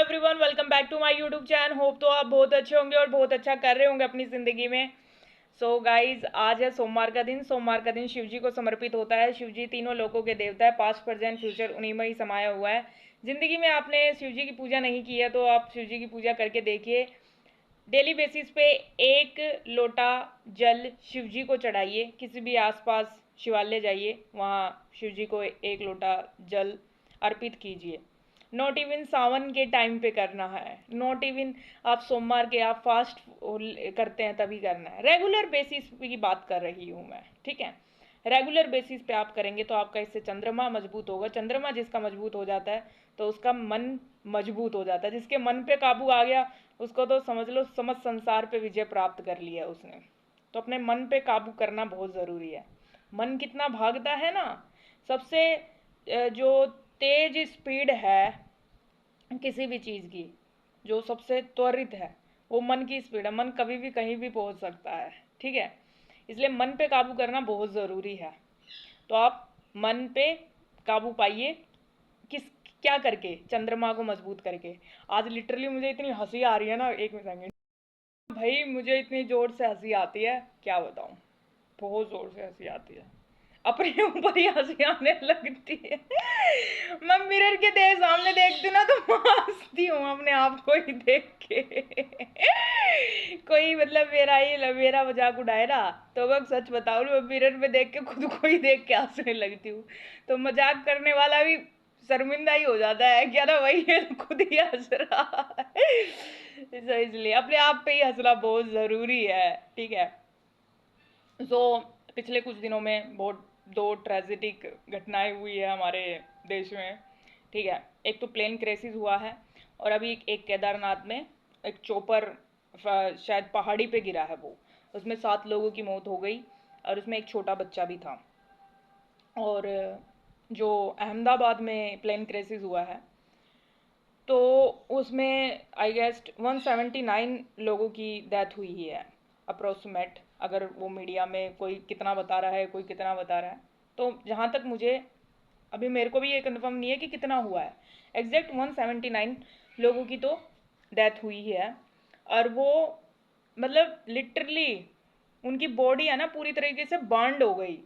Everyone, welcome back to my YouTube channel. Hope तो आप बहुत अच्छे होंगे और बहुत अच्छा कर रहे होंगे अपनी ज़िंदगी में। सो गाइज, आज है सोमवार का दिन। सोमवार का दिन शिव जी को समर्पित होता है। शिव जी तीनों लोकों के देवता है, पास्ट प्रेजेंट फ्यूचर उन्हीं में ही समाया हुआ है। ज़िंदगी में आपने शिव जी की पूजा नहीं की है तो आप शिव जी की पूजा करके देखिए। डेली बेसिस पे एक लोटा जल शिव जी को चढ़ाइए। किसी भी आसपास शिवालय जाइए, वहाँ शिव जी को एक लोटा जल अर्पित कीजिए। नॉट इवन सावन के टाइम पे करना है, नॉट इवन आप सोमवार के आप फास्ट करते हैं तभी करना है। रेगुलर बेसिस की बात कर रही हूँ मैं, ठीक है। रेगुलर बेसिस पे आप करेंगे तो आपका इससे चंद्रमा मजबूत होगा। चंद्रमा जिसका मजबूत हो जाता है तो उसका मन मजबूत हो जाता है। जिसके मन पे काबू आ गया उसको तो समझ लो समझ संसार पे विजय प्राप्त कर लिया उसने। तो अपने मन पे काबू करना बहुत ज़रूरी है। मन कितना भागता है ना, सबसे जो तेज स्पीड है किसी भी चीज़ की, जो सबसे त्वरित है वो मन की स्पीड है। मन कभी भी कहीं भी पहुंच सकता है, ठीक है। इसलिए मन पे काबू करना बहुत ज़रूरी है। तो आप मन पे काबू पाइए। किस क्या करके? चंद्रमा को मजबूत करके। आज लिटरली मुझे इतनी हंसी आ रही है ना, एक सेकंड भाई, मुझे इतनी जोर से हंसी आती है क्या बताऊं। बहुत जोर से हंसी आती है, अपने ऊपर ही हंसी आने लगती है। मैं मिरर के सामने देखती हूँ ना तो मैं हंसती हूँ अपने आप को ही देख के। कोई मतलब मेरा मजाक उड़ाए ना तो मैं सच बताऊँ, मैं मिरर में देख के खुद को ही देख के हंसने लगती हूँ। तो मजाक करने वाला भी शर्मिंदा ही हो जाता है क्या ना, वही है खुद ही हंस रहा है। तो इसलिए अपने आप पे ही हंसना बहुत ज़रूरी है, ठीक है। सो पिछले कुछ दिनों में बहुत दो ट्रेजिडिक घटनाएं हुई है हमारे देश में, ठीक है। एक तो प्लेन क्रेसिस हुआ है और अभी एक केदारनाथ में एक चोपर शायद पहाड़ी पे गिरा है वो, उसमें 7 लोगों की मौत हो गई और उसमें एक छोटा बच्चा भी था। और जो अहमदाबाद में प्लेन क्रेसिस हुआ है तो उसमें आई गेस्ट 179 लोगों की डेथ हुई ही है अप्रोक्सीमेट। अगर वो मीडिया में कोई कितना बता रहा है कोई कितना बता रहा है, तो जहाँ तक मुझे अभी मेरे को भी ये कंफर्म नहीं है कि कितना हुआ है। एग्जैक्ट 179 लोगों की तो डेथ हुई ही है। और वो मतलब लिटरली उनकी बॉडी है ना पूरी तरीके से बर्नड हो गई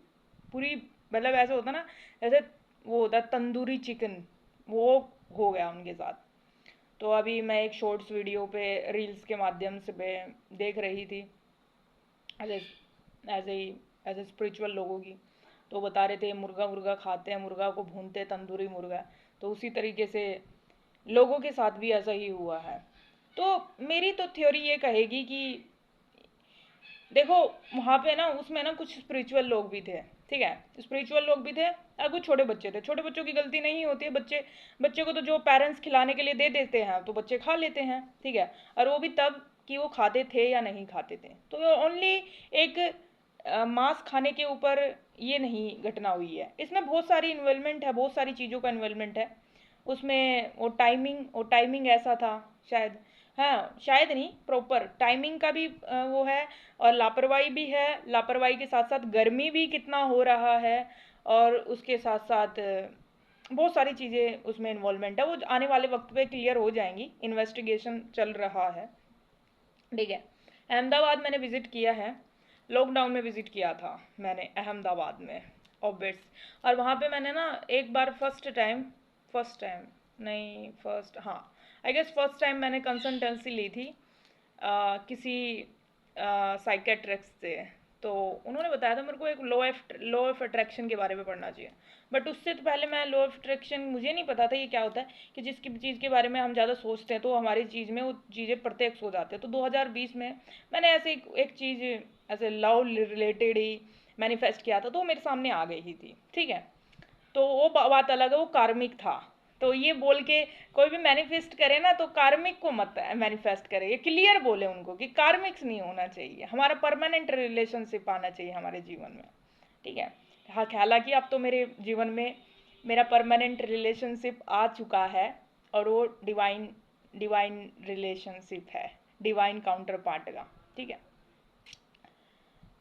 पूरी। मतलब ऐसे होता ना, जैसे वो होता तंदूरी चिकन, वो हो गया उनके साथ। तो अभी मैं एक शॉर्ट्स वीडियो पे रील्स के माध्यम से देख रही थी, एज एज ए स्पिरिचुअल लोगों की। तो बता रहे थे मुर्गा मुर्गा खाते हैं, मुर्गा को भूनते हैं, तंदूरी मुर्गा। तो उसी तरीके से लोगों के साथ भी ऐसा ही हुआ है। तो मेरी तो थ्योरी ये कहेगी कि देखो, वहाँ पे ना उसमें ना कुछ स्पिरिचुअल लोग भी थे, ठीक है। स्पिरिचुअल लोग भी थे और कुछ छोटे बच्चे थे। छोटे बच्चों की गलती नहीं होती है। बच्चे को तो जो पेरेंट्स खिलाने के लिए दे देते हैं तो बच्चे खा लेते हैं, ठीक है। और वो भी तब कि वो खाते थे या नहीं खाते थे। तो ओनली एक मांस खाने के ऊपर ये नहीं घटना हुई है। इसमें बहुत सारी इन्वॉल्वमेंट है, बहुत सारी चीज़ों का इन्वॉल्वमेंट है उसमें। वो टाइमिंग ऐसा था शायद, हाँ शायद नहीं, प्रॉपर टाइमिंग का भी वो है। और लापरवाही भी है। लापरवाही के साथ साथ गर्मी भी कितना हो रहा है। और उसके साथ साथ बहुत सारी चीज़ें उसमें इन्वॉल्वमेंट है। वो आने वाले वक्त पे क्लियर हो जाएंगी, इन्वेस्टिगेशन चल रहा है, ठीक है। अहमदाबाद मैंने विज़िट किया है, लॉकडाउन में विज़िट किया था मैंने अहमदाबाद में, ऑब्वियस। और वहाँ पे मैंने ना एक बार फर्स्ट टाइम नहीं, फर्स्ट, हाँ आई गेस फर्स्ट टाइम मैंने कंसल्टेंसी ली थी किसी साइकेट्रिस्ट से। तो उन्होंने बताया था मेरे को एक लॉ ऑफ अट्रैक्शन के बारे में पढ़ना चाहिए। बट उससे तो पहले मैं लॉ ऑफ अट्रैक्शन मुझे नहीं पता था ये क्या होता है, कि जिसकी चीज़ के बारे में हम ज़्यादा सोचते हैं तो हमारी चीज़ में वो चीज़ें प्रत्यक्ष हो जाते हैं। तो 2020 में मैंने ऐसे एक चीज़ ऐसे लव रिलेटेड ही मैनिफेस्ट किया था, तो वो मेरे सामने आ गई ही थी, ठीक है। तो वो बात अलग है, वो कार्मिक था। तो ये बोल के कोई भी मैनिफेस्ट करे ना तो कार्मिक को मत मैनिफेस्ट करे, ये क्लियर बोले उनको कि कार्मिक्स नहीं होना चाहिए, हमारा परमानेंट रिलेशनशिप आना चाहिए हमारे जीवन में, ठीक है। हाँ, हालांकि अब तो मेरे जीवन में मेरा परमानेंट रिलेशनशिप आ चुका है और वो डिवाइन डिवाइन रिलेशनशिप है, डिवाइन काउंटर पार्ट का, ठीक है।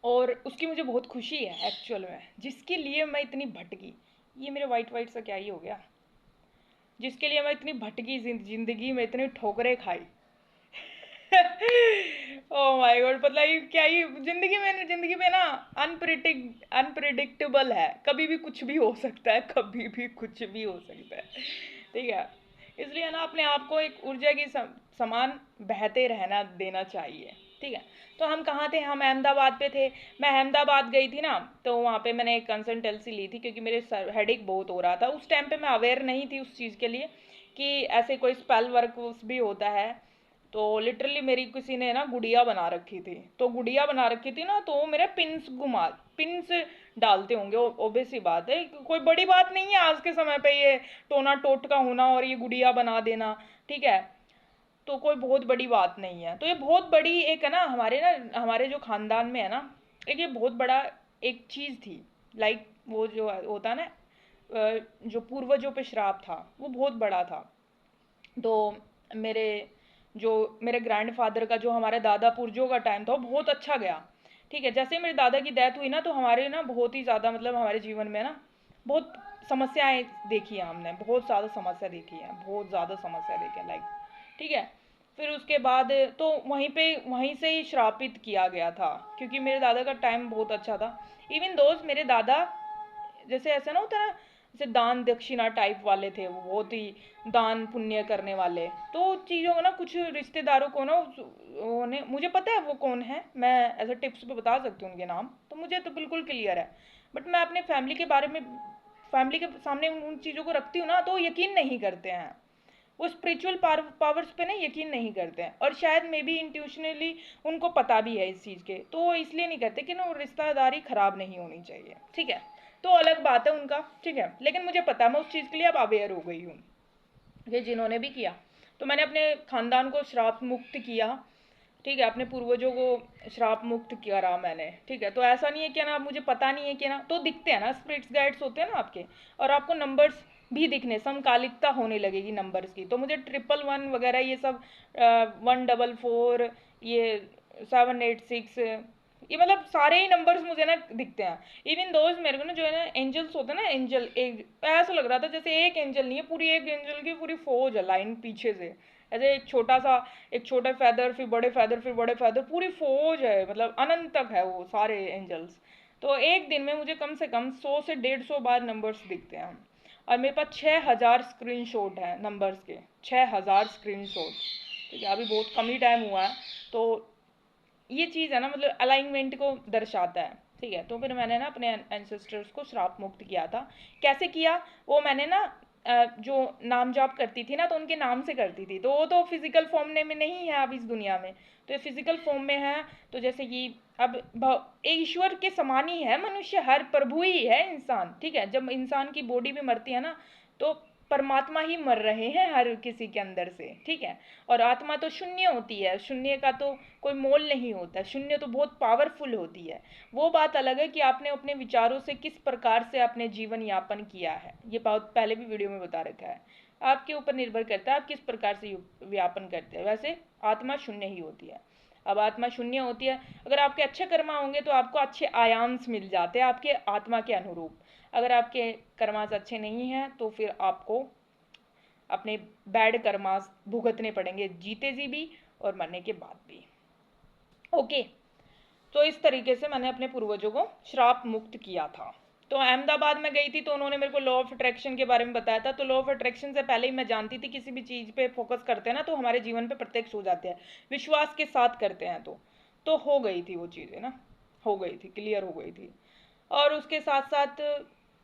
और उसकी मुझे बहुत खुशी है एक्चुअल में, जिसके लिए मैं इतनी भटकी। ये मेरे वाइट वाइट सा क्या ही हो गया। जिसके लिए मैं इतनी भटकी जिंदगी में, इतनी ठोकरें खाई। ओह माय गॉड, मतलब ये क्या, ये जिंदगी में ना अनप्रिडिक्टेबल है, कभी भी कुछ भी हो सकता है, कभी भी कुछ भी हो सकता है। ठीक है, इसलिए ना अपने आप को एक ऊर्जा की समान बहते रहना देना चाहिए। ठीक है, तो हम कहाँ थे, हम अहमदाबाद पे थे। मैं अहमदाबाद गई थी ना, तो वहाँ पे मैंने एक कंसल्टेंसी ली थी, क्योंकि मेरे सर हेडेक बहुत हो रहा था उस टाइम पे। मैं अवेयर नहीं थी उस चीज़ के लिए कि ऐसे कोई स्पेल वर्क भी होता है। तो लिटरली मेरी किसी ने ना गुड़िया बना रखी थी, तो गुड़िया बना रखी थी ना, तो मेरे पिंस डालते होंगे, ओबे सी बात है, कोई बड़ी बात नहीं है आज के समय पे ये टोना टोटका होना और ये गुड़िया बना देना। ठीक है, तो कोई बहुत बड़ी बात नहीं है। तो ये बहुत बड़ी एक है ना हमारे जो खानदान में है ना, एक ये बहुत बड़ा एक चीज़ थी। लाइक वो जो होता है ना, जो पूर्वजों पे श्राप था, वो बहुत बड़ा था। तो मेरे जो मेरे ग्रैंडफादर का, जो हमारे दादा पुरजों का टाइम था, वो बहुत अच्छा गया। ठीक है, जैसे ही मेरे दादा की डेथ हुई ना, तो हमारे ना बहुत ही ज़्यादा, मतलब हमारे जीवन में ना बहुत समस्याएं देखी हैं हमने, बहुत ज़्यादा समस्या देखी है, बहुत ज़्यादा समस्या देखी है, लाइक। ठीक है, फिर उसके बाद तो वहीं से ही श्रापित किया गया था, क्योंकि मेरे दादा का टाइम बहुत अच्छा था। इवन दोस्त मेरे दादा जैसे ऐसा ना होता है ना, जैसे दान दक्षिणा टाइप वाले थे, वो बहुत ही दान पुण्य करने वाले। तो चीज़ों को ना, कुछ रिश्तेदारों को ना उन्हें, मुझे पता है वो कौन है, मैं ऐसे टिप्स पे बता सकती हूँ उनके नाम, तो मुझे तो बिल्कुल क्लियर है। बट मैं अपने फैमिली के बारे में, फैमिली के सामने उन चीज़ों को रखती हूँ ना, तो यकीन नहीं करते हैं। वो स्पिरिचुअल पावर्स पे ना यकीन नहीं करते हैं, और शायद मे बी इंट्यूशनली उनको पता भी है इस चीज़ के, तो वो इसलिए नहीं करते कि ना वो रिश्तेदारी खराब नहीं होनी चाहिए। ठीक है, तो अलग बात है उनका। ठीक है, लेकिन मुझे पता, मैं उस चीज़ के लिए अब अवेयर हो गई हूँ, ये जिन्होंने भी किया। तो मैंने अपने खानदान को श्राप मुक्त किया। ठीक है, अपने पूर्वजों को श्राप मुक्त करा मैंने। ठीक है, तो ऐसा नहीं है कि ना मुझे पता नहीं है कि ना, तो दिखते हैं ना, स्पिरिट्स गाइड्स होते हैं ना आपके, और आपको नंबर्स भी दिखने, समकालिकता होने लगेगी नंबर्स की। तो मुझे 111 वगैरह ये सब, 144, ये 786, ये मतलब सारे ही नंबर्स मुझे ना दिखते हैं। इवन दोस्त मेरे को ना, जो है ना एंजल्स होते हैं ना, एंजल एक ऐसा लग रहा था जैसे एक एंजल नहीं है, पूरी एक एंजल की पूरी फौज है लाइन पीछे से। ऐसे एक छोटा सा, एक छोटे फैदर, फिर बड़े फैदर, फिर बड़े फैदर, पूरी फौज है, मतलब अनंत तक है वो सारे एंजल्स। तो एक दिन में मुझे कम से कम 100 से 150 बार नंबर्स दिखते हैं। और मेरे पास 6,000 स्क्रीन शॉट है नंबर्स के, 6,000 स्क्रीन शॉट। ठीक है, अभी बहुत कम ही टाइम हुआ है। तो ये चीज़ है ना, मतलब अलाइनमेंट को दर्शाता है। ठीक है, तो फिर मैंने ना अपने एंसेस्टर्स को श्राप मुक्त किया था। कैसे किया, वो मैंने ना जो नाम जाप करती थी ना, तो उनके नाम से करती थी, तो वो तो फिजिकल फॉर्म में नहीं है अब इस दुनिया में, तो ये फिजिकल फॉर्म में है। तो जैसे कि अब ईश्वर के समान ही है मनुष्य, हर प्रभु ही है इंसान। ठीक है, जब इंसान की बॉडी भी मरती है ना, तो परमात्मा ही मर रहे हैं हर किसी के अंदर से। ठीक है, और आत्मा तो शून्य होती है, शून्य का तो कोई मोल नहीं होता, शून्य तो बहुत पावरफुल होती है। वो बात अलग है कि आपने अपने विचारों से किस प्रकार से अपने जीवन यापन किया है, ये बहुत पहले भी वीडियो में बता रखा है। आपके ऊपर निर्भर करता है आप किस प्रकार से व्यापन करते हैं। वैसे आत्मा शून्य ही होती है। अब आत्मा शून्य होती है, अगर आपके अच्छे कर्मा होंगे तो आपको अच्छे आयांश मिल जाते हैं आपके आत्मा के अनुरूप। अगर आपके कर्मास अच्छे नहीं हैं, तो फिर आपको अपने बैड कर्मास भुगतने पड़ेंगे, जीते जी भी और मरने के बाद भी। ओके, तो इस तरीके से मैंने अपने पूर्वजों को श्राप मुक्त किया था। तो अहमदाबाद में गई थी, तो उन्होंने मेरे को लॉ ऑफ अट्रैक्शन के बारे में बताया था। तो लॉ ऑफ अट्रैक्शन से पहले ही मैं जानती थी, किसी भी चीज़ पे फोकस करते हैं ना, तो हमारे जीवन पे प्रत्यक्ष हो जाते हैं, विश्वास के साथ करते हैं। तो हो गई थी वो चीज़ें ना, हो गई थी, क्लियर हो गई थी। और उसके साथ साथ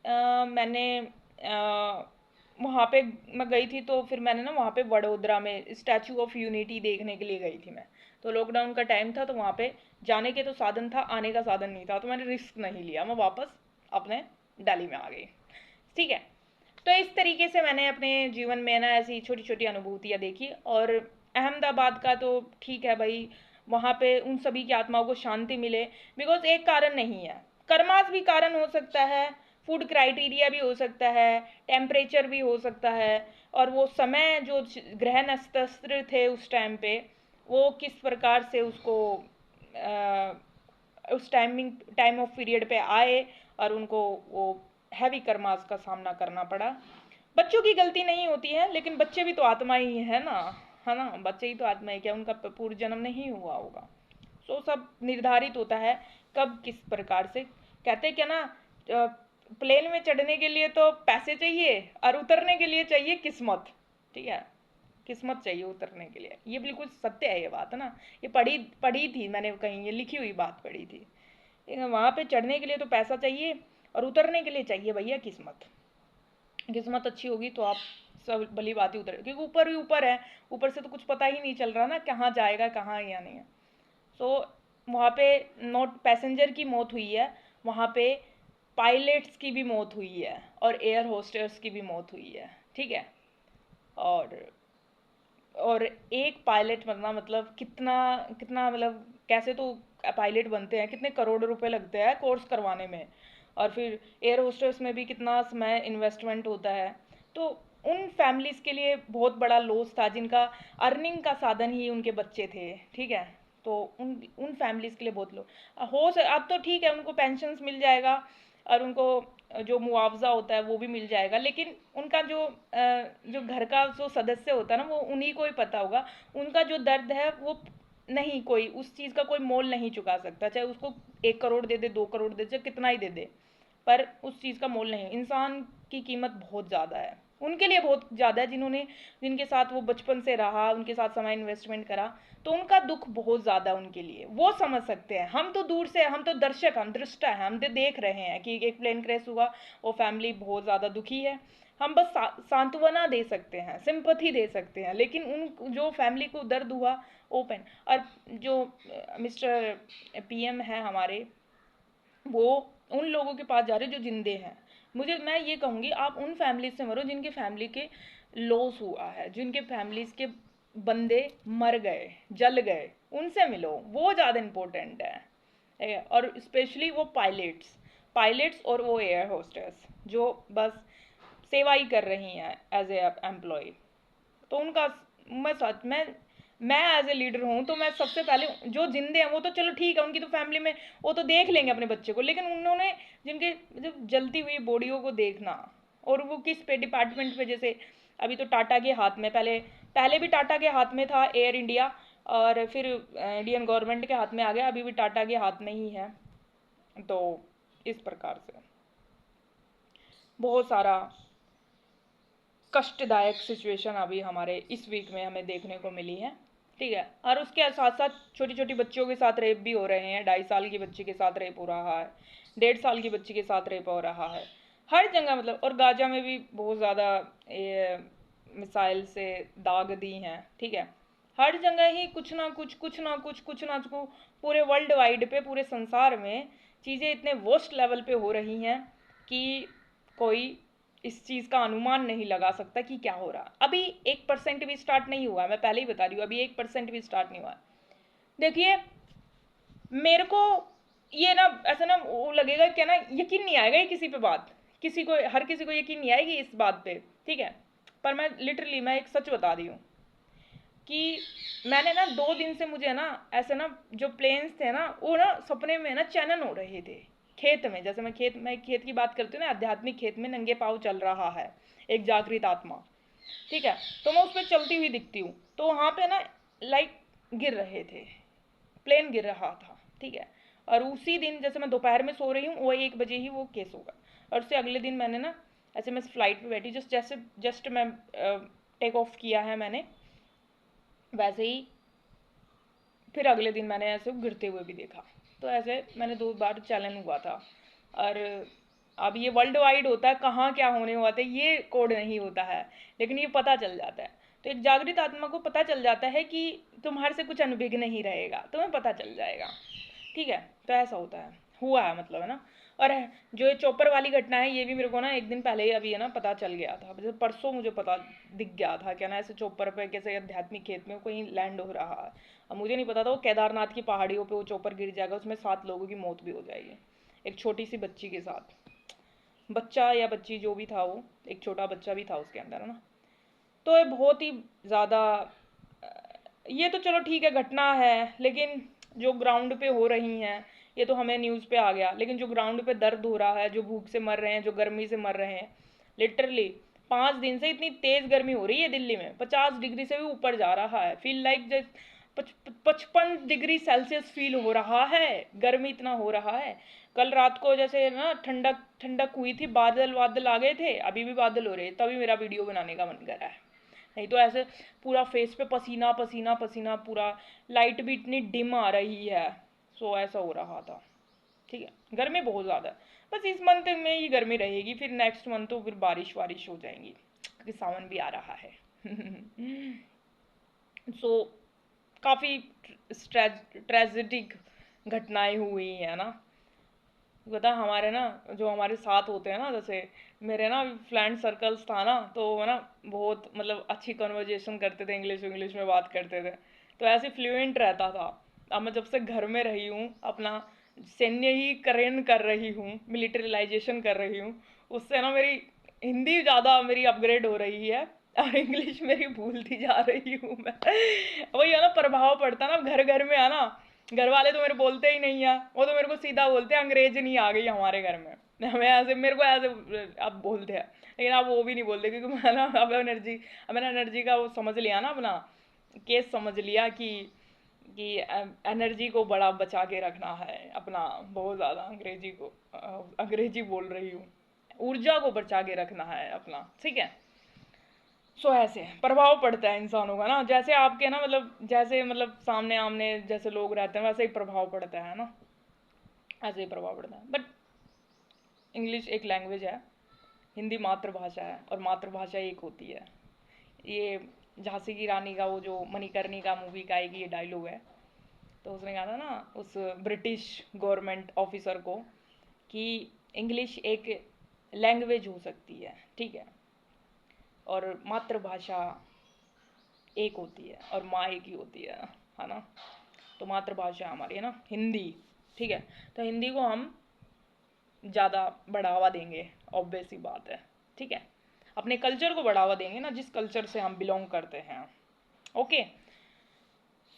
मैंने वहाँ पे मैं गई थी, तो फिर मैंने ना वहाँ पे वडोदरा में स्टैचू ऑफ यूनिटी देखने के लिए गई थी मैं। तो लॉकडाउन का टाइम था, तो वहाँ पे जाने के तो साधन था, आने का साधन नहीं था, तो मैंने रिस्क नहीं लिया, मैं वापस अपने दिल्ली में आ गई। ठीक है, तो इस तरीके से मैंने अपने जीवन में ना ऐसी छोटी छोटी अनुभूतियाँ देखी। और अहमदाबाद का तो ठीक है भाई, वहाँ पे उन सभी की आत्माओं को शांति मिले, बिकॉज एक कारण नहीं है, कर्मास भी कारण हो सकता है, फूड क्राइटेरिया भी हो सकता है, टेम्परेचर भी हो सकता है, और वो समय जो ग्रह नक्षत्र थे उस टाइम पे, वो किस प्रकार से उसको उस टाइम ऑफ पीरियड पे आए, और उनको वो हैवी कर्मास का सामना करना पड़ा। बच्चों की गलती नहीं होती है, लेकिन बच्चे भी तो आत्मा ही है ना, बच्चे ही तो आत्मा है, क्या उनका पूर्व जन्म नहीं हुआ होगा? सो सब निर्धारित होता है कब किस प्रकार से। कहते हैं क्या ना, प्लेन में चढ़ने के लिए तो पैसे चाहिए और उतरने के लिए चाहिए किस्मत। ठीक है, किस्मत चाहिए उतरने के लिए, ये बिल्कुल सत्य है ये बात, है ना। ये पढ़ी पढ़ी थी मैंने कहीं, ये लिखी हुई बात पढ़ी थी। वहां पे चढ़ने के लिए तो पैसा चाहिए और उतरने के लिए चाहिए भैया किस्मत। किस्मत अच्छी होगी तो आप सब भली बात ही उतर, क्योंकि ऊपर ही ऊपर है, ऊपर से तो कुछ पता ही नहीं चल रहा ना कहाँ जाएगा कहाँ या नहीं है। सो वहाँ पे नोट पैसेंजर की मौत हुई है, वहाँ पे पायलट्स की भी मौत हुई है और एयर होस्टर्स की भी मौत हुई है। ठीक है, और और एक पायलट बनना मतलब कितना कितना मतलब, कैसे तो पायलट बनते हैं, कितने करोड़ रुपए लगते हैं कोर्स करवाने में, और फिर एयर होस्टेस में भी कितना समय इन्वेस्टमेंट होता है। तो उन फैमिलीज के लिए बहुत बड़ा लॉस था जिनका अर्निंग का साधन ही उनके बच्चे थे। ठीक है, तो उन उन फैमिलीज के लिए बहुत लो अब तो ठीक है, उनको पेंशन्स मिल जाएगा और उनको जो मुआवजा होता है वो भी मिल जाएगा, लेकिन उनका जो घर का जो सदस्य होता है ना, वो उन्हीं को ही पता होगा। उनका जो दर्द है वो नहीं, कोई उस चीज़ का कोई मोल नहीं चुका सकता, चाहे उसको 1 करोड़ दे दे, 2 करोड़ दे दे, चाहे कितना ही दे दे, पर उस चीज़ का मोल नहीं है। इंसान की कीमत बहुत ज़्यादा है, उनके लिए बहुत ज़्यादा है जिनके साथ वो बचपन से रहा, उनके साथ समय इन्वेस्टमेंट करा, तो उनका दुख बहुत ज़्यादा उनके लिए, वो समझ सकते हैं। हम तो दूर से, हम तो दर्शक, हम दृष्टा है, हम देख रहे हैं कि एक प्लेन क्रैश हुआ, वो फैमिली बहुत ज़्यादा दुखी है, हम बस सांत्वना दे सकते हैं, सिंपथी दे सकते हैं, लेकिन उन जो फैमिली को दर्द हुआ ओपन, और जो मिस्टर पीएम है हमारे, वो उन लोगों के पास जा रहे जो जिंदे हैं। मैं ये कहूँगी, आप उन फैमिली से मरो जिनके फैमिली के लॉस हुआ है, जिनके फैमिलीज के बंदे मर गए, जल गए, उनसे मिलो, वो ज़्यादा इम्पोर्टेंट है। और स्पेशली वो पायलट्स पायलट्स और वो एयर होस्टेस जो बस सेवा ही कर रही हैं एज ए एम्प्लॉय, तो उनका मैं एज ए लीडर हूँ तो मैं सबसे पहले जो जिंदे हैं वो तो चलो ठीक है, उनकी तो फैमिली में वो तो देख लेंगे अपने बच्चे को, लेकिन उन्होंने जिनके जब जलती हुई बॉडियों को देखना, और वो किस पे डिपार्टमेंट पे, जैसे अभी तो टाटा के हाथ में, पहले पहले भी टाटा के हाथ में था एयर इंडिया, और फिर इंडियन गवर्नमेंट के हाथ में आ गया, अभी भी टाटा के हाथ में ही है। तो इस प्रकार से बहुत सारा कष्टदायक सिचुएशन अभी हमारे इस वीक में हमें देखने को मिली है। ठीक है, और उसके साथ साथ छोटी छोटी बच्चियों के साथ रेप भी हो रहे हैं, 2.5 साल की बच्ची के साथ रेप हो रहा है, 1.5 साल की बच्ची के साथ रेप हो रहा है, हर जगह मतलब। और गाजा में भी बहुत ज़्यादा ये मिसाइल से दाग दी हैं। ठीक है, हर जगह ही कुछ ना कुछ कुछ ना कुछ कुछ ना कुछ, पूरे वर्ल्ड वाइड पे, पूरे संसार में चीज़ें इतने वर्स्ट लेवल पे हो रही हैं कि कोई इस चीज़ का अनुमान नहीं लगा सकता कि क्या हो रहा। अभी 1% भी स्टार्ट नहीं हुआ, मैं पहले ही बता रही हूँ, अभी 1% भी स्टार्ट नहीं हुआ। देखिए, मेरे को ये ना ऐसा ना वो लगेगा क्या ना, यकीन नहीं आएगा ये किसी पे बात, हर किसी को यकीन नहीं आएगी इस बात पे। ठीक है, पर मैं लिटरली मैं एक सच बता रही हूँ कि मैंने ना 2 दिन से मुझे ना ऐसे ना जो प्लेन्स थे ना, वो ना सपने में ना चैनन हो रहे थे खेत में। जैसे मैं खेत की बात करती हूँ ना, आध्यात्मिक खेत में नंगे पाँव चल रहा है एक जागृत आत्मा। ठीक है, तो मैं उस पर चलती हुई दिखती हूँ, तो वहाँ पे ना लाइक गिर रहे थे, प्लेन गिर रहा था। ठीक है, और उसी दिन जैसे मैं दोपहर में सो रही हूँ, वो 1 बजे ही वो केस होगा। और उससे अगले दिन मैंने ना ऐसे मैं फ्लाइट पे बैठी, जस्ट मैं टेक ऑफ किया है मैंने, वैसे ही फिर अगले दिन मैंने ऐसे गिरते हुए भी देखा। तो ऐसे मैंने 2 बार चैलेंज हुआ था। और अब ये वर्ल्ड वाइड होता है, कहाँ क्या होने होता है ये कोड नहीं होता है, लेकिन ये पता चल जाता है। तो एक जागृत आत्मा को पता चल जाता है कि तुम्हारे से कुछ अनभिज्ञ नहीं रहेगा, तुम्हें पता चल जाएगा। ठीक है, तो ऐसा होता है, हुआ है मतलब, है ना। और जो ये चॉपर वाली घटना है, ये भी मेरे को ना एक दिन पहले ही अभी है ना पता चल गया था, जैसे परसों मुझे पता दिख गया था क्या ना, ऐसे चॉपर पे कैसे आध्यात्मिक खेत में कहीं लैंड हो रहा है। अब मुझे नहीं पता था वो केदारनाथ की पहाड़ियों पे वो चॉपर गिर जाएगा, उसमें 7 लोगों की मौत भी हो जाएगी, एक छोटी सी बच्ची के साथ। बच्चा या बच्ची जो भी था, वो एक छोटा बच्चा भी था उसके अंदर, है ना। तो ये बहुत ही ज़्यादा, ये तो चलो ठीक है घटना है, लेकिन जो ग्राउंड पे हो रही हैं, ये तो हमें न्यूज़ पे आ गया, लेकिन जो ग्राउंड पे दर्द हो रहा है, जो भूख से मर रहे हैं, जो गर्मी से मर रहे हैं, लिटरली 5 दिन से इतनी तेज गर्मी हो रही है दिल्ली में, 50 डिग्री से भी ऊपर जा रहा है, feel like 55 degree Celsius feel हो रहा है, गर्मी इतना हो रहा है। कल रात को जैसे ना ठंडक ठंडक हुई थी, बादल बादल आ गए थे, अभी भी बादल हो रहे हैं, तभी मेरा वीडियो बनाने का मन कर रहा है, नहीं तो ऐसे पूरा फेस पे पसीना पसीना पसीना, पूरा लाइट भी इतनी डिम आ रही है, सो ऐसा हो रहा था। ठीक है, गर्मी बहुत ज़्यादा है, बस इस मंथ में ही गर्मी रहेगी, फिर नेक्स्ट मंथ तो फिर बारिश वारिश हो जाएंगी, क्योंकि सावन भी आ रहा है। सो काफ़ी ट्रेजिक घटनाएं हुई है ना। पता हमारे ना जो हमारे साथ होते हैं ना, जैसे मेरे ना फ्रेंड सर्कल्स था ना, तो वो ना बहुत मतलब अच्छी कन्वर्जेशन करते थे, इंग्लिश इंग्लिश में बात करते थे, तो ऐसे फ्लुएंट रहता था। अब मैं जब से घर में रही हूँ, अपना सैन्यीकरण कर रही हूँ, मिलिटरीलाइजेशन कर रही हूँ, उससे ना मेरी हिंदी ज़्यादा मेरी अपग्रेड हो रही है और इंग्लिश मेरी भूलती जा रही हूँ मैं। वही है ना, प्रभाव पड़ता है ना, घर घर में है ना, घर वाले तो मेरे बोलते ही नहीं है, वो तो मेरे को सीधा बोलते हैं अंग्रेज नहीं आ गई हमारे घर में। हमें ऐसे, मेरे को ऐसे अब बोलते हैं, लेकिन अब वो भी नहीं बोलते, क्योंकि मैं ना अब मैंने एनर्जी का वो समझ लिया ना, अपना केस समझ लिया कि एनर्जी को बड़ा बचा के रखना है अपना, बहुत ज़्यादा अंग्रेजी बोल रही हूँ, ऊर्जा को बचा के रखना है अपना, ठीक है। सो ऐसे प्रभाव पड़ता है इंसानों का ना, जैसे आपके ना मतलब जैसे मतलब सामने आमने जैसे लोग रहते हैं, वैसे ही प्रभाव पड़ता है ना, ऐसे ही प्रभाव पड़ता है। बट इंग्लिश एक लैंग्वेज है, हिंदी मातृभाषा है, और मातृभाषा एक होती है। ये झांसी की रानी का वो जो मणिकर्णिका मूवी का एक ये डायलॉग है, तो उसने कहा था ना उस ब्रिटिश गवर्नमेंट ऑफिसर को कि इंग्लिश एक लैंग्वेज हो सकती है, ठीक है, और मातृभाषा एक होती है, और माँ एक ही होती है ना। तो मातृभाषा हमारी है ना हिंदी, ठीक है, तो हिंदी को हम ज़्यादा बढ़ावा देंगे, ऑब्वियस सी बात है, ठीक है, अपने कल्चर को बढ़ावा देंगे ना, जिस कल्चर से हम बिलोंग करते हैं। ओके,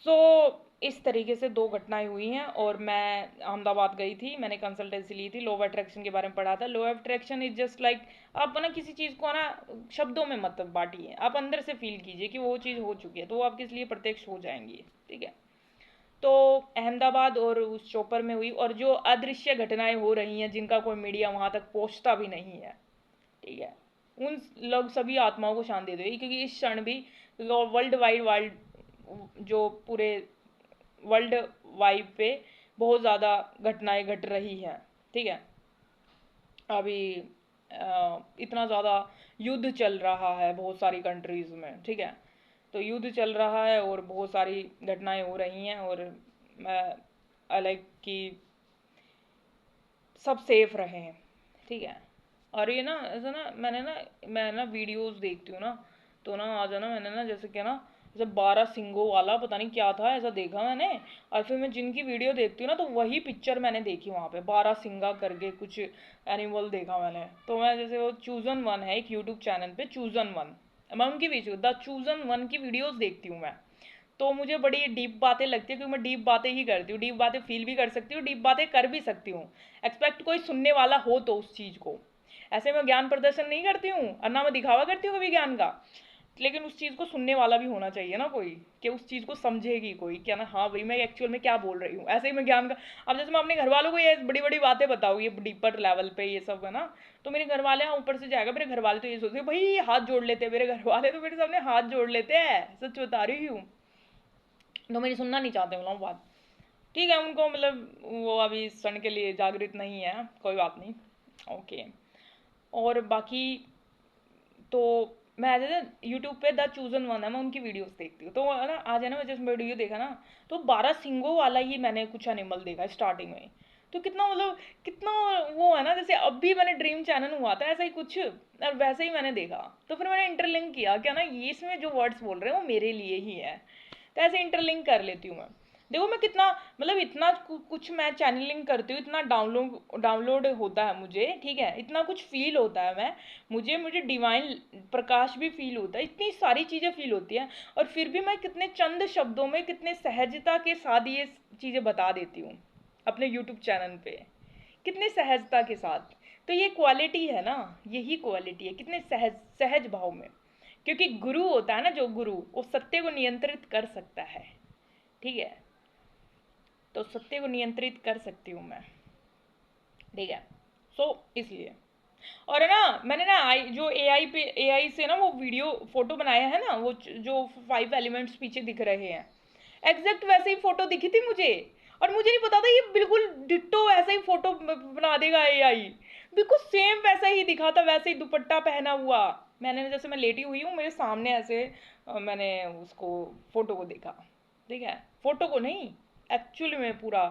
सो इस तरीके से 2 घटनाएं हुई हैं, और मैं अहमदाबाद गई थी, मैंने कंसल्टेंसी ली थी, लॉ ऑफ अट्रैक्शन के बारे में पढ़ा था। Law of attraction is just like, आप ना किसी चीज़ को ना शब्दों में मत बांटिए, आप अंदर से फील कीजिए कि वो चीज़ हो चुकी है, तो वो आपके लिए प्रत्यक्ष हो जाएंगी, ठीक है। तो अहमदाबाद और उस चौपर में हुई, और जो अदृश्य घटनाएं हो रही हैं जिनका कोई मीडिया वहाँ तक पहुँचता भी नहीं है, ठीक है, उन लोग सभी आत्माओं को शांति दे, क्योंकि इस क्षण भी वर्ल्ड जो पूरे वर्ल्ड वाइड पे बहुत ज़्यादा घटनाएं घट रही हैं, ठीक है। अभी इतना ज़्यादा युद्ध चल रहा है बहुत सारी कंट्रीज़ में, ठीक है, तो युद्ध चल रहा है और बहुत सारी घटनाएं हो रही हैं, और मैं लाइक कि सब सेफ रहें, ठीक है। और ये ना ऐसा ना, मैं ना वीडियोस देखती हूँ ना, तो ना आज है ना मैंने ना जैसे क्या ना, जैसे 12 सिंगों वाला पता नहीं क्या था, ऐसा देखा मैंने, और फिर मैं जिनकी वीडियो देखती हूँ ना, तो वही पिक्चर मैंने देखी वहाँ पे, 12 सिंगा करके कुछ एनिमल देखा मैंने, तो मैं जैसे वो चूजन वन है एक यूट्यूब चैनल पे, चूजन वन, मैं उनकी वीडियो द चूजन वन की वीडियोस देखती हूँ मैं, तो मुझे बड़ी डीप बातें लगती है, क्योंकि मैं डीप बातें ही करती हूँ, डीप बातें फील भी कर सकती हूँ, डीप बातें कर भी सकती हूँ, एक्सपेक्ट कोई सुनने वाला हो तो उस चीज़ को, ऐसे मैं ज्ञान प्रदर्शन नहीं करती हूँ, और ना मैं दिखावा करती हूँ कभी ज्ञान का, लेकिन उस चीज़ को सुनने वाला भी होना चाहिए ना कोई, कि उस चीज़ को समझेगी कोई, क्या ना, हाँ भाई मैं एक्चुअल में क्या बोल रही हूँ, ऐसे ही मैं ज्ञान का, अब जैसे मैं अपने घर वालों को ये बड़ी बड़ी बातें बताऊँ, ये डीपर लेवल पे ये सब है ना, तो मेरे घर वाले हाँ ऊपर से जाएगा, मेरे घर वाले तो ये सोचते भाई हाथ जोड़ लेते हैं, मेरे घर वाले तो मेरे सामने हाथ जोड़ लेते हैं, सच बता रही हूँ, तो मेरी सुनना नहीं चाहते वो लोग बात, ठीक है, उनको मतलब वो अभी इस क्षण के लिए जागृत नहीं है, कोई बात नहीं, ओके। और बाकी तो मैं जैसे यूट्यूब पे द चूजन वन है, मैं उनकी वीडियोस देखती हूँ, तो है ना आज है ना मैं जैसे वीडियो देखा ना, तो 12 सिंगों वाला ही मैंने कुछ एनिमल देखा स्टार्टिंग में, तो कितना मतलब कितना वो है ना, जैसे अब भी मैंने ड्रीम चैनल हुआ था ऐसा ही कुछ, और वैसे ही मैंने देखा, तो फिर मैंने इंटरलिंक किया क्या ना, ये इसमें जो वर्ड्स बोल रहे हैं वो मेरे लिए ही है, तो ऐसे इंटरलिंक कर लेती हूँ मैं। देखो मैं कितना मतलब इतना कुछ मैं चैनलिंग करती हूँ, इतना डाउनलोड होता है मुझे, ठीक है, इतना कुछ फील होता है मैं, मुझे मुझे डिवाइन प्रकाश भी फील होता है, इतनी सारी चीज़ें फील होती हैं, और फिर भी मैं कितने चंद शब्दों में कितने सहजता के साथ ये चीज़ें बता देती हूँ अपने यूट्यूब चैनल पे, कितनी सहजता के साथ, तो ये क्वालिटी है ना, यही क्वालिटी है, कितने सहज सहज भाव में। क्योंकि गुरु होता है ना, जो गुरु, वो सत्य को नियंत्रित कर सकता है, ठीक है। तो सत्य को नियंत्रित कर सकती हूँ मैं, ठीक है। सो इसलिए, और है ना, मैंने ना जो एआई से ना वो वीडियो फोटो बनाया है ना, वो जो 5 एलिमेंट्स पीछे दिख रहे हैं, एग्जैक्ट वैसे ही फोटो दिखी थी मुझे। और मुझे नहीं पता था ये बिल्कुल डिट्टो वैसा ही फोटो बना देगा एआई। बिल्कुल सेम वैसा ही दिखा था, वैसे ही दुपट्टा पहना हुआ। मैंने, जैसे मैं लेटी हुई हूँ, मेरे सामने ऐसे मैंने उसको फोटो को देखा, ठीक है। फोटो को नहीं, एक्चुअली में पूरा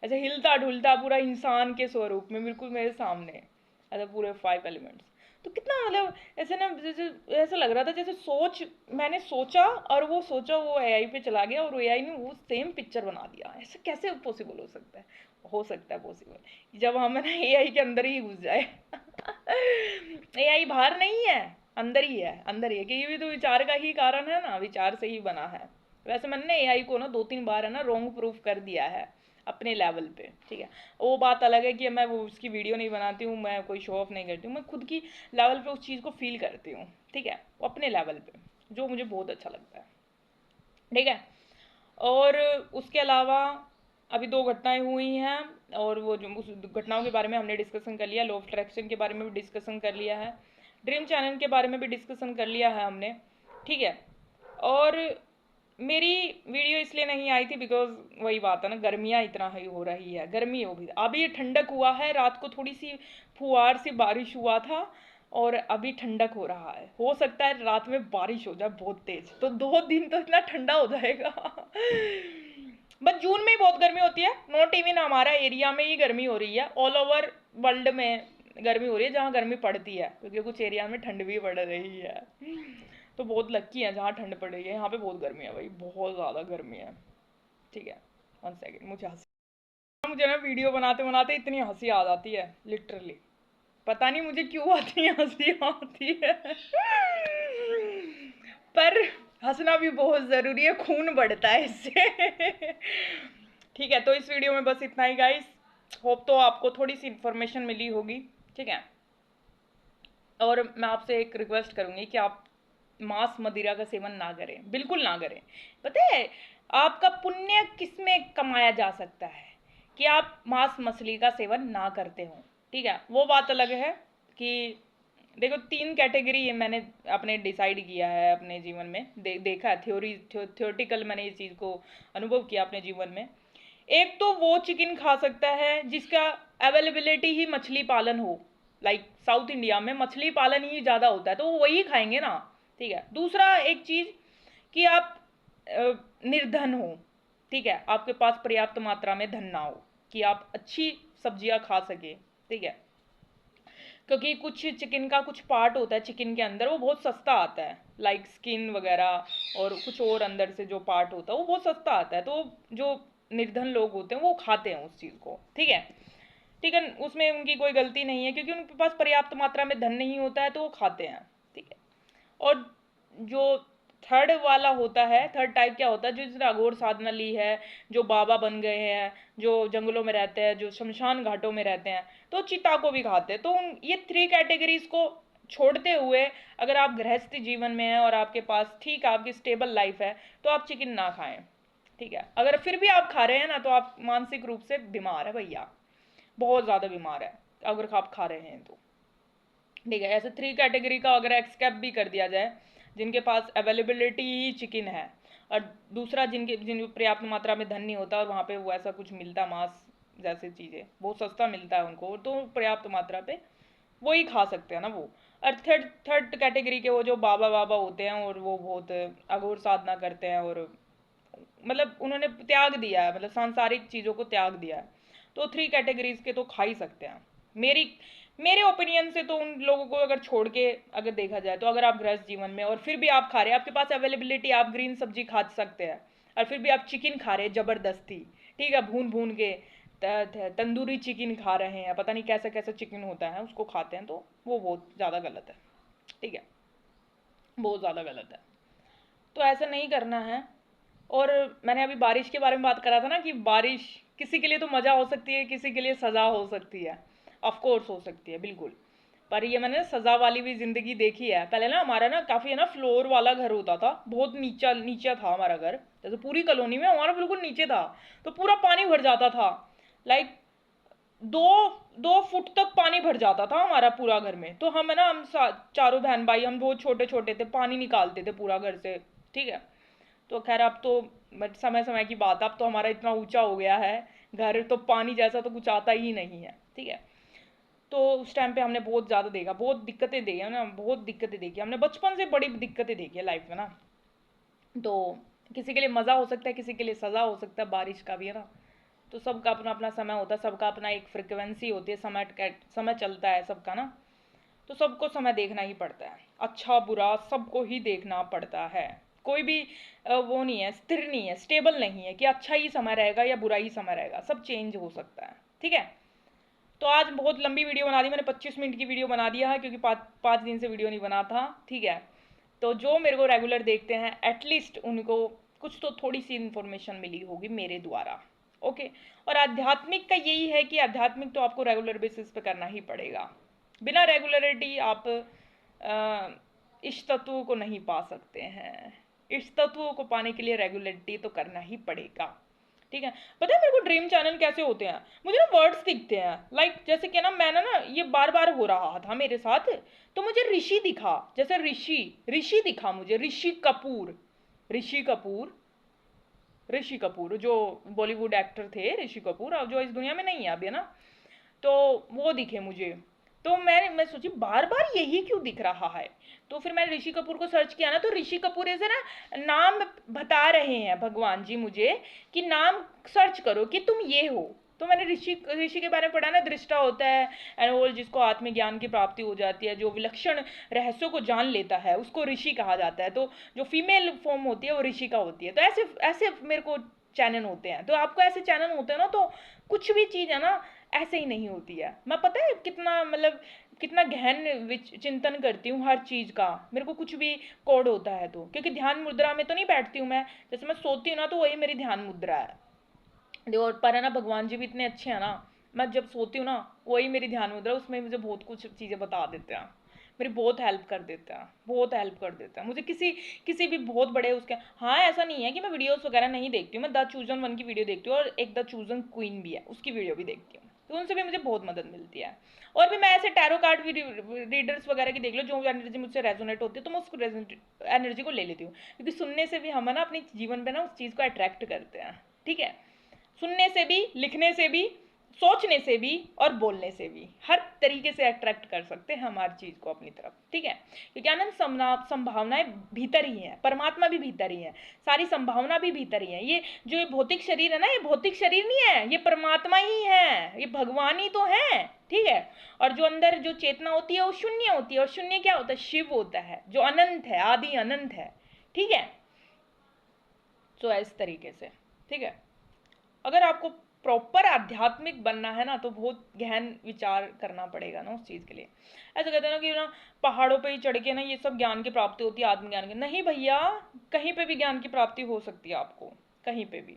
ऐसे हिलता ढुलता पूरा इंसान के स्वरूप में बिल्कुल मेरे सामने, ऐसे पूरे 5 एलिमेंट्स। तो कितना मतलब ऐसे ना, जैसे ऐसा लग रहा था जैसे मैंने सोचा और वो सोचा, वो एआई पे चला गया और एआई ने वो सेम पिक्चर बना दिया। ऐसा कैसे पॉसिबल हो सकता है? हो सकता है पॉसिबल, जब हम ना एआई के अंदर ही घुस जाए। एआई बाहर नहीं है, अंदर ही है, अंदर ही है, क्योंकि ये भी तो विचार का ही कारण है ना, विचार से ही बना है। वैसे मैंने एआई को ना 2-3 बार है ना रॉन्ग प्रूफ कर दिया है अपने लेवल पे, ठीक है। वो बात अलग है कि मैं वो उसकी वीडियो नहीं बनाती हूँ, मैं कोई शो ऑफ नहीं करती हूँ, मैं खुद की लेवल पे उस चीज़ को फील करती हूँ, ठीक है, अपने लेवल पे, जो मुझे बहुत अच्छा लगता है, ठीक है। और उसके अलावा अभी 2 घटनाएं हुई हैं, और वो जो उस घटनाओं के बारे में हमने डिस्कशन कर लिया, लॉ ऑफ अट्रैक्शन के बारे में भी डिस्कशन कर लिया है, ड्रीम चैनल के बारे में भी डिस्कशन कर लिया है हमने, ठीक है। और मेरी वीडियो इसलिए नहीं आई थी बिकॉज वही बात है ना, गर्मियाँ इतना ही हो रही है, गर्मी हो भी, अभी ठंडक हुआ है, रात को थोड़ी सी फुहार सी बारिश हुआ था, और अभी ठंडक हो रहा है, हो सकता है रात में बारिश हो जाए बहुत तेज, तो 2 दिन तो इतना ठंडा हो जाएगा। बट जून में ही बहुत गर्मी होती है, नॉट इवन हमारा एरिया में ही गर्मी हो रही है, ऑल ओवर वर्ल्ड में गर्मी हो रही है जहाँ गर्मी पड़ती है, क्योंकि कुछ एरिया में ठंड भी पड़ रही है। तो बहुत लक्की है जहाँ ठंड पड़ रही है, यहाँ पे बहुत गर्मी है भाई, बहुत ज़्यादा गर्मी है, ठीक है। 1 सेकेंड, मुझे ना वीडियो बनाते बनाते इतनी हंसी आ जाती है लिटरली, पता नहीं मुझे क्यों आती है, हंसी आती है। पर हंसना भी बहुत ज़रूरी है, खून बढ़ता है इससे। ठीक है, तो इस वीडियो में बस इतना ही गाइस, होप तो आपको थोड़ी सी इन्फॉर्मेशन मिली होगी, ठीक है। और मैं आपसे एक रिक्वेस्ट करूंगी कि आप मांस मदिरा का सेवन ना करें, बिल्कुल ना करें। पता है आपका पुण्य किस में कमाया जा सकता है? कि आप मांस मछली का सेवन ना करते हो, ठीक है। वो बात अलग है कि देखो 3 कैटेगरी मैंने अपने डिसाइड किया है अपने जीवन में, देखा है, थियोरटिकल मैंने इस चीज़ को अनुभव किया अपने जीवन में। एक तो वो चिकन खा सकता है जिसका अवेलेबिलिटी ही मछली पालन हो, लाइक साउथ इंडिया में मछली पालन ही ज़्यादा होता है, तो वो वही खाएंगे ना, ठीक है। दूसरा एक चीज़ कि आप निर्धन हो, ठीक है, आपके पास पर्याप्त मात्रा में धन ना हो कि आप अच्छी सब्जियां खा सके, ठीक है। क्योंकि कुछ चिकन का कुछ पार्ट होता है चिकन के अंदर, वो बहुत सस्ता आता है, लाइक स्किन वगैरह, और कुछ और अंदर से जो पार्ट होता है वो बहुत सस्ता आता है, तो जो निर्धन लोग होते हैं वो खाते हैं उस चीज़ को, ठीक है। ठीक है, उसमें उनकी कोई गलती नहीं है, क्योंकि उनके पास पर्याप्त मात्रा में धन नहीं होता है तो वो खाते हैं, ठीक है। और जो थर्ड वाला होता है, थर्ड टाइप क्या होता है, जो जिसने अघोर साधना ली है, जो बाबा बन गए हैं, जो जंगलों में रहते हैं, जो शमशान घाटों में रहते हैं, तो चिता को भी खाते हैं। तो ये 3 कैटेगरीज को छोड़ते हुए अगर आप गृहस्थी जीवन में हैं और आपके पास ठीक आपकी स्टेबल लाइफ है, तो आप चिकन ना खाएं, ठीक है। अगर फिर भी आप खा रहे हैं ना, तो आप मानसिक रूप से बीमार है भैया, बहुत ज़्यादा बीमार है अगर आप खा रहे हैं तो, ठीक है। ऐसे 3 कैटेगरी का अगर एक्सकैप भी कर दिया जाए, जिनके पास अवेलेबिलिटी ही चिकन है, और दूसरा जिन पर्याप्त मात्रा में धन नहीं होता और वहाँ पे वो ऐसा कुछ मिलता, मांस जैसे चीज़ें बहुत सस्ता मिलता है उनको, तो पर्याप्त मात्रा पे वो ही खा सकते हैं ना वो। और थर्ड थर्ड कैटेगरी के वो जो बाबा बाबा होते हैं और वो बहुत अघोर साधना करते हैं, और मतलब उन्होंने त्याग दिया है, मतलब सांसारिक चीज़ों को त्याग दिया है, तो 3 कैटेगरीज के तो खा ही सकते हैं। मेरे ओपिनियन से तो उन लोगों को अगर छोड़ के अगर देखा जाए, तो अगर आप गृहस्थ जीवन में और फिर भी आप खा रहे हैं, आपके पास अवेलेबिलिटी, आप ग्रीन सब्जी खा सकते हैं, और फिर भी आप चिकन खा रहे हैं जबरदस्ती, ठीक है, भून भून के तंदूरी चिकन खा रहे हैं, पता नहीं कैसा कैसा चिकन होता है उसको खाते हैं, तो वो बहुत ज़्यादा गलत है, ठीक है, बहुत ज़्यादा गलत है। तो ऐसा नहीं करना है। और मैंने अभी बारिश के बारे में बात करा था ना, कि बारिश किसी के लिए तो मज़ा हो सकती है, किसी के लिए सज़ा हो सकती है। ऑफ कोर्स हो सकती है बिल्कुल। पर ये मैंने सजा वाली भी जिंदगी देखी है। पहले ना हमारा ना काफी है ना फ्लोर वाला घर होता था, बहुत नीचा नीचा था हमारा घर, जैसे पूरी कॉलोनी में हमारा बिल्कुल नीचे था, तो पूरा पानी भर जाता था। लाइक 2 2 फुट तक पानी भर जाता था हमारा पूरा घर में। तो हम है ना, चारों बहन भाई, हम बहुत छोटे छोटे थे, पानी निकालते थे पूरा घर से। ठीक है। तो खैर अब तो समय समय की बात है, अब तो हमारा इतना ऊंचा हो गया है घर, तो पानी जैसा तो कुछ आता ही नहीं है। ठीक है। तो उस टाइम पे हमने बहुत ज़्यादा देखा, बहुत दिक्कतें देखी है ना, बहुत दिक्कतें देखी हमने, बचपन से बड़ी दिक्कतें देखी है लाइफ में ना। तो किसी के लिए मज़ा हो सकता है, किसी के लिए सज़ा हो सकता है, बारिश का भी है ना। तो सबका अपना अपना समय होता है, सबका अपना एक फ्रिक्वेंसी होती है, समय चलता है सबका ना। तो सबको समय देखना ही पड़ता है, अच्छा बुरा सबको ही देखना पड़ता है। कोई भी वो नहीं है, स्थिर नहीं है, स्टेबल नहीं है कि अच्छा ही समय रहेगा या बुरा ही समय रहेगा, सब चेंज हो सकता है। ठीक है। तो आज बहुत लंबी वीडियो बना दी मैंने, 25 मिनट की वीडियो बना दिया है, क्योंकि 5 दिन से वीडियो नहीं बना था। ठीक है। तो जो मेरे को रेगुलर देखते हैं, एटलीस्ट उनको कुछ तो थोड़ी सी इन्फॉर्मेशन मिली होगी मेरे द्वारा। ओके। और आध्यात्मिक का यही है कि आध्यात्मिक तो आपको रेगुलर बेसिस पे करना ही पड़ेगा। बिना रेगुलरिटी आप इष्ट तत्वों को नहीं पा सकते हैं। इष्ट तत्वों को पाने के लिए रेगुलरिटी तो करना ही पड़ेगा। ठीक है। पता है मेरे को ड्रीम चैनल कैसे होते हैं? मुझे ना वर्ड्स दिखते हैं, लाइक जैसे कि ना मैंने ना ये बार बार हो रहा था मेरे साथ। तो मुझे ऋषि दिखा, जैसे ऋषि ऋषि दिखा मुझे, ऋषि कपूर। ऋषि कपूर ऋषि कपूर जो बॉलीवुड एक्टर थे, ऋषि कपूर, अब जो इस दुनिया में नहीं है अभी, है ना। तो वो दिखे मुझे। तो मैं सोची बार बार यही क्यों दिख रहा है। तो फिर मैंने ऋषि कपूर को सर्च किया ना, तो ऋषि कपूर ऐसे ना नाम बता रहे हैं भगवान जी मुझे कि नाम सर्च करो कि तुम ये हो। तो मैंने ऋषि ऋषि के बारे में पढ़ा ना, दृष्टा होता है एंड वो जिसको आत्मज्ञान की प्राप्ति हो जाती है, जो विलक्षण रहस्यों को जान लेता है, उसको ऋषि कहा जाता है। तो जो फीमेल फॉर्म होती है वो ऋषि का होती है। तो ऐसे ऐसे मेरे को चैनल होते हैं, तो आपको ऐसे चैनल होते हैं ना, तो कुछ भी चीज़ है ना ऐसे ही नहीं होती है। मैं पता है कितना मतलब कितना गहन चिंतन करती हूँ हर चीज़ का, मेरे को कुछ भी कोड होता है तो, क्योंकि ध्यान मुद्रा में तो नहीं बैठती हूँ मैं। जैसे मैं सोती हूँ ना, तो वही मेरी ध्यान मुद्रा है। और पर है ना, भगवान जी भी इतने अच्छे हैं ना, मैं जब सोती हूँ ना, वही मेरी ध्यान मुद्रा, उसमें मुझे बहुत कुछ चीज़ें बता देते हैं, मेरी बहुत हेल्प कर देते हैं, बहुत हेल्प कर देते हैं मुझे। किसी किसी भी बहुत बड़े उसके, हाँ ऐसा नहीं है कि मैं वीडियोस वगैरह नहीं देखती हूँ, मैं द चूजन वन की वीडियो देखती हूँ, और एक द चूजन क्वीन भी है, उसकी वीडियो भी देखती हूँ, तो उनसे भी मुझे बहुत मदद मिलती है। और भी मैं ऐसे टैरो कार्ड भी रीडर्स वगैरह की देख लो, जो एनर्जी मुझसे रेजोनेट होती है, तो मैं उसको एनर्जी को ले लेती हूँ, क्योंकि सुनने से भी हम है ना अपने जीवन पे ना उस चीज़ को अट्रैक्ट करते हैं। ठीक है। सुनने से भी, लिखने से भी, सोचने से भी, और बोलने से भी, हर तरीके से अट्रैक्ट कर सकते हैं हम हर चीज को अपनी तरफ। ठीक है। क्योंकि अनंत संभावनाएं भीतर ही है, परमात्मा भी भीतर ही है, सारी संभावना भी भीतर ही है। ये जो ये भौतिक शरीर है ना, ये भौतिक शरीर नहीं है, ये परमात्मा ही है, ये भगवान ही तो है। ठीक है। और जो अंदर जो चेतना होती है वो शून्य होती है, और शून्य क्या होता है? शिव होता है, जो अनंत है, आदि अनंत है। ठीक है। तो इस तरीके से। ठीक है। अगर आपको प्रॉपर आध्यात्मिक बनना है ना, तो बहुत गहन विचार करना पड़ेगा ना उस चीज़ के लिए। ऐसा कहते हैं ना कि ना पहाड़ों पे ही चढ़ के ना ये सब ज्ञान की प्राप्ति होती है, आत्मज्ञान की। नहीं भैया, कहीं पे भी ज्ञान की प्राप्ति हो सकती है आपको, कहीं पे भी।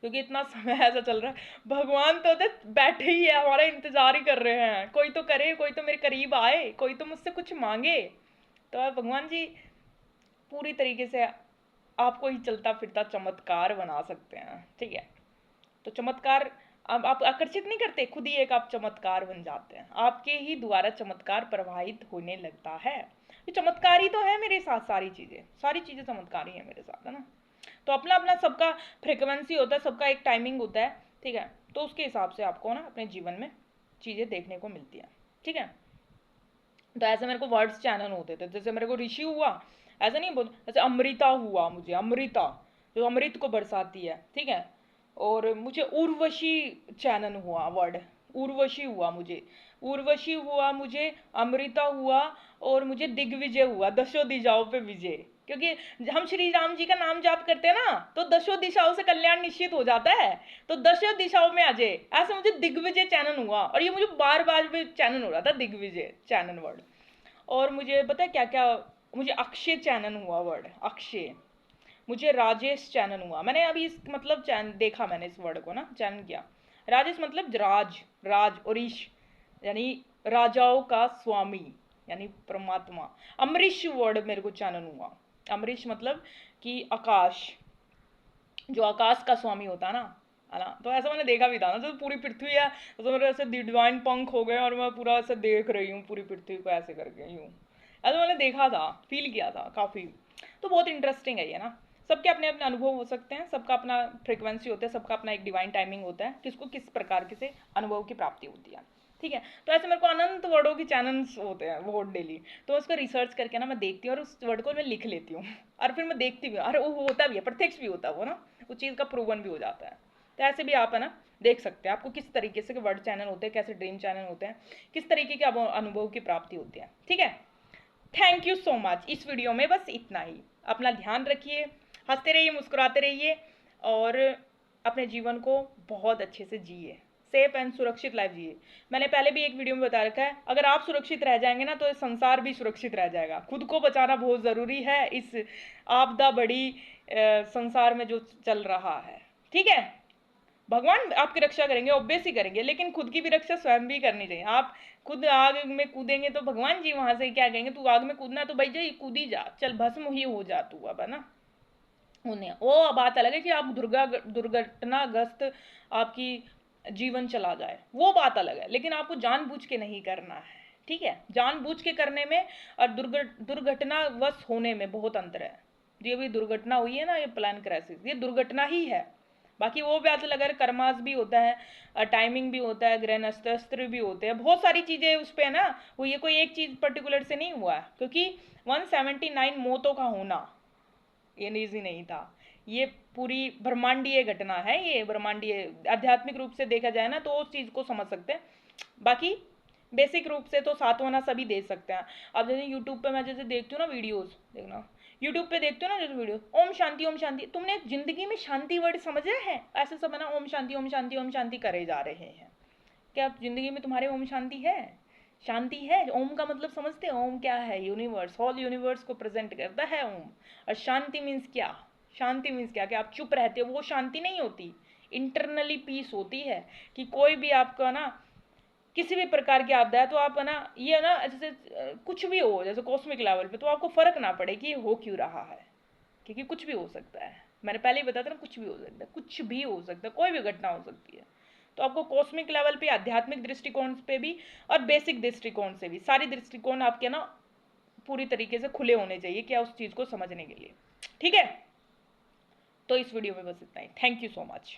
क्योंकि इतना समय ऐसा चल रहा है, भगवान तो बैठे ही है, हमारा इंतजार ही कर रहे हैं, कोई तो करे, कोई तो मेरे करीब आए, कोई तो मुझसे कुछ मांगे। तो आप भगवान जी पूरी तरीके से आपको ही चलता फिरता चमत्कार बना सकते हैं। ठीक है। तो चमत्कार, अब आप आकर्षित नहीं करते, खुद ही एक आप चमत्कार बन जाते हैं, आपके ही द्वारा चमत्कार प्रवाहित होने लगता है। ये चमत्कार ही तो है मेरे साथ, सारी चीजें चमत्कार ही है मेरे साथ, है ना। तो अपना अपना सबका फ्रिक्वेंसी होता है, सबका एक टाइमिंग होता है। ठीक है। तो उसके हिसाब से आपको ना अपने जीवन में चीजें देखने को मिलती है। ठीक है। तो ऐसे मेरे को वर्ड्स चैनल होते थे, जैसे मेरे को ऋषि हुआ, ऐसा नहीं बोल, जैसे अमृता हुआ मुझे, अमृता जो अमृत को बरसाती है। ठीक है। और मुझे उर्वशी चैनल हुआ वर्ड, उर्वशी हुआ मुझे, उर्वशी हुआ मुझे, अमृता हुआ, और मुझे दिग्विजय हुआ, दशों दिशाओं पे विजय। क्योंकि हम श्री राम जी का नाम जाप करते हैं ना, तो दशों दिशाओं से कल्याण निश्चित हो जाता है, तो दशों दिशाओं में अजय, ऐसे मुझे दिग्विजय चैनल हुआ। और ये मुझे बार बार भी चैनल हो रहा था, दिग्विजय चैनल वर्ड। और मुझे पता है क्या क्या, मुझे अक्षय चैनल हुआ वर्ड, अक्षय। मुझे राजेश चैनल हुआ, मैंने अभी इस देखा मैंने इस वर्ड को ना, चैनल किया। राजेश मतलब राज, राज और ईश, यानी राजाओं का स्वामी, यानी परमात्मा। अमरीश वर्ड मेरे को चानन हुआ। अमरीश मतलब कि आकाश, जो आकाश का स्वामी होता है ना, है ना। तो ऐसा मैंने देखा भी था ना, जो पूरी पृथ्वी है, तो मेरे ऐसे डिवाइन पंख हो गए और मैं पूरा ऐसे देख रही हूँ पूरी पृथ्वी को ऐसे करके यूँ। ऐसा मैंने देखा था, फील किया था काफ़ी। तो बहुत इंटरेस्टिंग है ये ना। सबके अपने अपने अनुभव हो सकते हैं, सबका अपना फ्रिक्वेंसी होता है, सबका अपना एक डिवाइन टाइमिंग होता है, किसको किस प्रकार के से अनुभव की प्राप्ति होती है। ठीक है, तो ऐसे मेरे को अनंत वर्डों की चैनल्स होते हैं बहुत डेली, तो उसको रिसर्च करके ना मैं देखती हूँ और उस वर्ड को मैं लिख लेती हूँ और फिर मैं देखती भी हूँ, अरे वो होता भी है, प्रत्यक्ष भी होता है वो ना, उस चीज़ का प्रूवन भी हो जाता है। तो ऐसे भी आप है ना देख सकते हैं आपको किस तरीके से वर्ड चैनल होते हैं, कैसे ड्रीम चैनल होते हैं, किस तरीके के अनुभव की प्राप्ति होती है। ठीक है, थैंक यू सो मच। इस वीडियो में बस इतना ही। अपना ध्यान रखिए, हंसते रहिए, मुस्कुराते रहिए और अपने जीवन को बहुत अच्छे से जिए, सेफ एंड सुरक्षित लाइफ जिए। मैंने पहले भी एक वीडियो में बता रखा है, अगर आप सुरक्षित रह जाएंगे ना तो संसार भी सुरक्षित रह जाएगा। खुद को बचाना बहुत ज़रूरी है इस आपदा बड़ी संसार में जो चल रहा है। ठीक है, भगवान आपकी रक्षा करेंगे, ऑब्वियस ही करेंगे, लेकिन खुद की भी रक्षा स्वयं भी करनी चाहिए। आप खुद आग में कूदेंगे तो भगवान जी वहां से क्या कहेंगे, तू आग में कूदना तो भाई जी कूदी जा, चल भस्म ही हो जा तू अब, है ना। उन्हें वो बात अलग है कि आप दुर्घटनाग्रस्त आपकी जीवन चला जाए, वो बात अलग है, लेकिन आपको जानबूझ के नहीं करना है। ठीक है, जानबूझ के करने में और दुर्घटनावश होने में बहुत अंतर है। ये भी दुर्घटना हुई है ना, ये प्लान क्राइसिस, ये दुर्घटना ही है। बाकी वो बात अलग है, कर्मास भी होता है, टाइमिंग भी होता है, ग्रहण अस्त्र भी होते हैं, बहुत सारी चीजें उस पर है ना। वो ये कोई एक चीज पर्टिकुलर से नहीं हुआ है, क्योंकि 179 मौतों का होना ये निजी नहीं था, ये पूरी ब्रह्मांडीय घटना है। ये ब्रह्मांडीय आध्यात्मिक रूप से देखा जाए ना तो उस चीज को समझ सकते हैं। बाकी बेसिक रूप से तो सातवाना सभी दे सकते हैं। अब जैसे यूट्यूब पे मैं जैसे देखती हूँ ना वीडियोस, देखना यूट्यूब पे देखते हो ना जैसे वीडियो, ओम शांति, तुमने जिंदगी में शांति वर्ड समझा है? ऐसे सब है ना, ओम शांति ओम शांति ओम शांति करे जा रहे हैं। क्या जिंदगी में तुम्हारे ओम शांति है? शांति है? ओम का मतलब समझते हो? ओम क्या है? यूनिवर्स, होल यूनिवर्स को प्रेजेंट करता है ओम। और शांति मीन्स क्या? शांति मीन्स क्या कि आप चुप रहते हो, वो शांति नहीं होती, इंटरनली पीस होती है। कि कोई भी आपका ना किसी भी प्रकार की आपदा है तो आप है ना, ये ना जैसे कुछ भी हो, जैसे कॉस्मिक लेवल पे, तो आपको फर्क ना पड़े कि ये हो क्यों रहा है, क्योंकि कुछ भी हो सकता है। मैंने पहले ही बताया था ना, कुछ भी हो सकता है, कुछ भी हो सकता है, कोई भी घटना हो सकती है। तो आपको कॉस्मिक लेवल पे, आध्यात्मिक दृष्टिकोण पे भी और बेसिक दृष्टिकोण से भी, सारी दृष्टिकोण आपके ना पूरी तरीके से खुले होने चाहिए क्या उस चीज़ को समझने के लिए। ठीक है, तो इस वीडियो में बस इतना ही। Thank you so much.